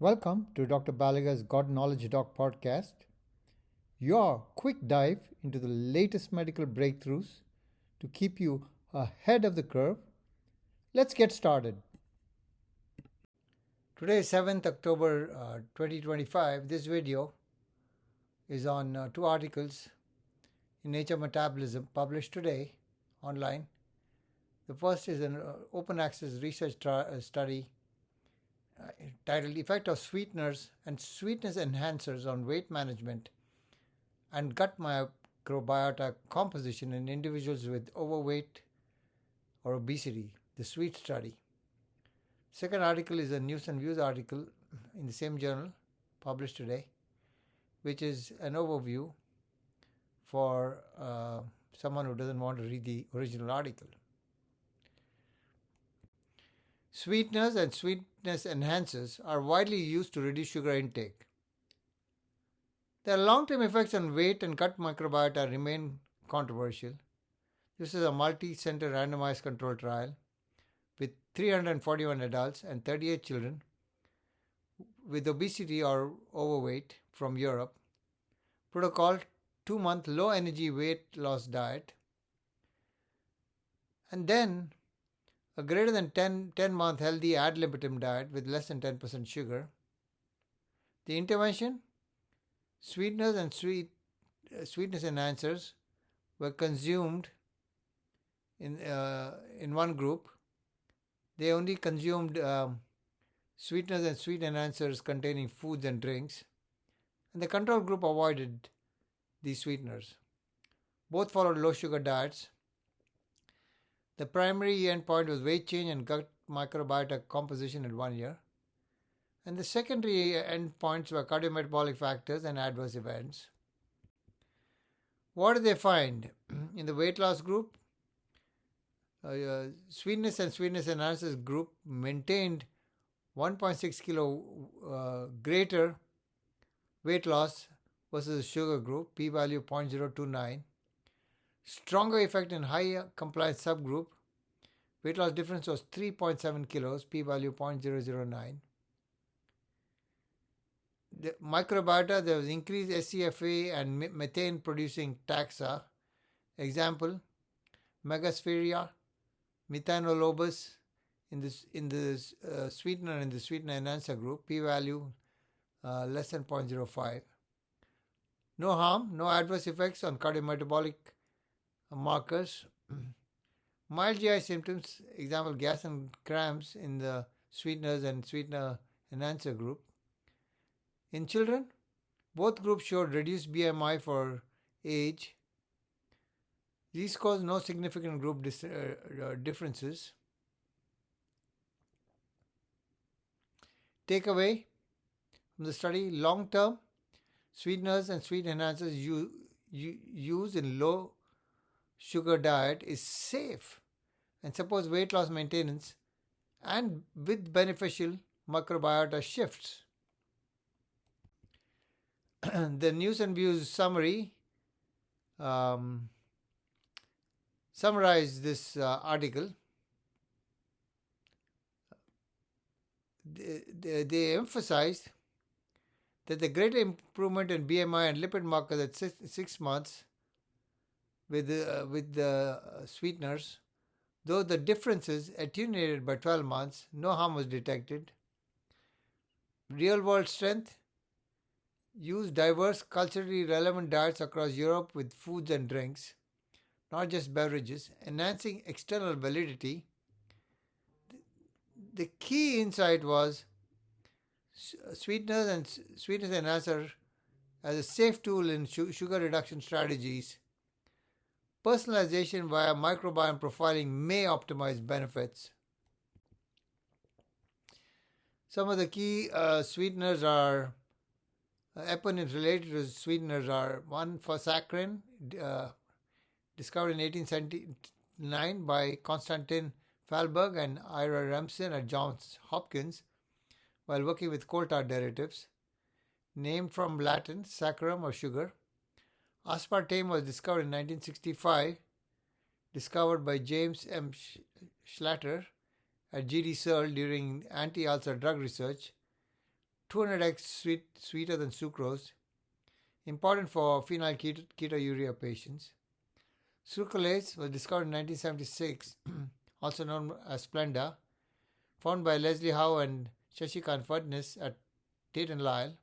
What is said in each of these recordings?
Welcome to Dr. Balaga's God Knowledge Doc podcast, your quick dive into the latest medical breakthroughs to keep you ahead of the curve. Let's get started. Today is 7th October 2025. This video is on two articles in Nature Metabolism published today online. The first is an open access research study titled Effect of Sweeteners and Sweetness Enhancers on Weight Management and Gut Microbiota Composition in Individuals with Overweight or Obesity, the SWEET study. Second article is a News and Views article in the same journal published today, which is an overview for someone who doesn't want to read the original article. Sweeteners and sweetness enhancers are widely used to reduce sugar intake. Their long-term effects on weight and gut microbiota remain controversial. This is a multicenter randomized controlled trial with 341 adults and 38 children with obesity or overweight from Europe. Protocol 2-month low-energy weight loss diet, and then a greater than 10-month healthy ad libitum diet with less than 10% sugar. The intervention, sweeteners and sweetness enhancers were consumed in one group. They only consumed sweeteners and sweet enhancers containing foods and drinks, and the control group avoided these sweeteners. Both followed low sugar diets. The primary endpoint was weight change and gut microbiota composition at 1 year. And the secondary endpoints were cardiometabolic factors and adverse events. What did they find? In the weight loss group, sweetness and sweetness enhancers group maintained 1.6 kilo greater weight loss versus the sugar group, p-value 0.029. Stronger effect in high compliance subgroup. Weight loss difference was 3.7 kilos, p-value 0.009. The microbiota, there was increased SCFA and methane producing taxa. Example, Megasphaeria, Methanolobus in the sweetener and the sweetener enhancer group, p-value less than 0.05. No harm, no adverse effects on cardiometabolic markers. Mild GI symptoms, example gas and cramps in the sweeteners and sweetener enhancer group. In children, both groups showed reduced BMI for age. These caused no significant group differences. Takeaway from the study: long-term sweeteners and sweet enhancers used in low sugar diet is safe and supports weight loss maintenance and with beneficial microbiota shifts. The News and Views summary summarized this article. They emphasized that the greater improvement in BMI and lipid markers at 6 months with the sweeteners, though the differences attenuated by 12 months, no harm was detected. Real-world strength: use diverse culturally relevant diets across Europe with foods and drinks, not just beverages, enhancing external validity. The key insight was sweeteners and sweetness enhancer as a safe tool in sugar reduction strategies. Personalization via microbiome profiling may optimize benefits. Some of the key sweeteners are eponyms related to sweeteners are one for saccharin, discovered in 1879 by Konstantin Fahlberg and Ira Remsen at Johns Hopkins while working with coal tar derivatives, named from Latin saccharum or sugar. Aspartame was discovered in 1965, discovered by James M. Schlatter at GD Searle during anti-ulcer drug research, 200x sweeter than sucrose, important for phenylketonuria patients. Sucralose was discovered in 1976, also known as Splenda, found by Leslie Howe and Shashikant Fadnis at Tate and Lyle.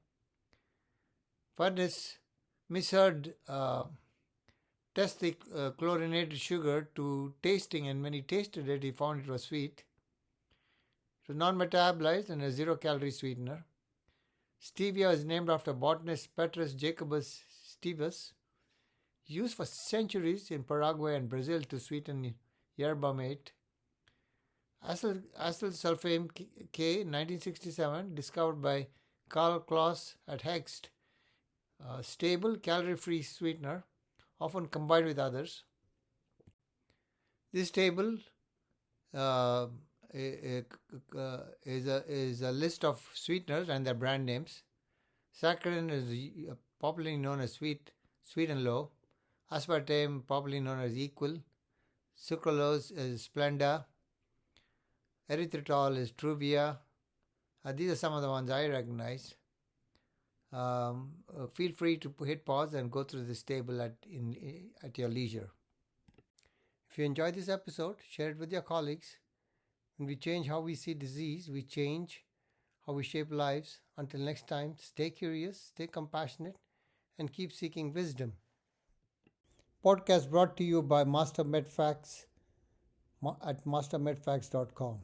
Fadnis misheard test the chlorinated sugar to tasting, and when he tasted it, he found it was sweet. It was non-metabolized and a zero-calorie sweetener. Stevia is named after botanist Petrus Jacobus Stevus, used for centuries in Paraguay and Brazil to sweeten yerba mate. Acyl sulfame K, 1967, discovered by Karl Klaus at Hext. Stable, calorie-free sweetener, often combined with others. This table is a list of sweeteners and their brand names. Saccharin is popularly known as sweet and low. Aspartame, popularly known as equal. Sucralose is Splenda. Erythritol is Truvia. These are some of the ones I recognize. Feel free to hit pause and go through this table at your leisure. If you enjoyed this episode, share it with your colleagues. When we change how we see disease, we change how we shape lives. Until next time, stay curious, stay compassionate, and keep seeking wisdom. Podcast brought to you by Master MedFacts at mastermedfacts.com.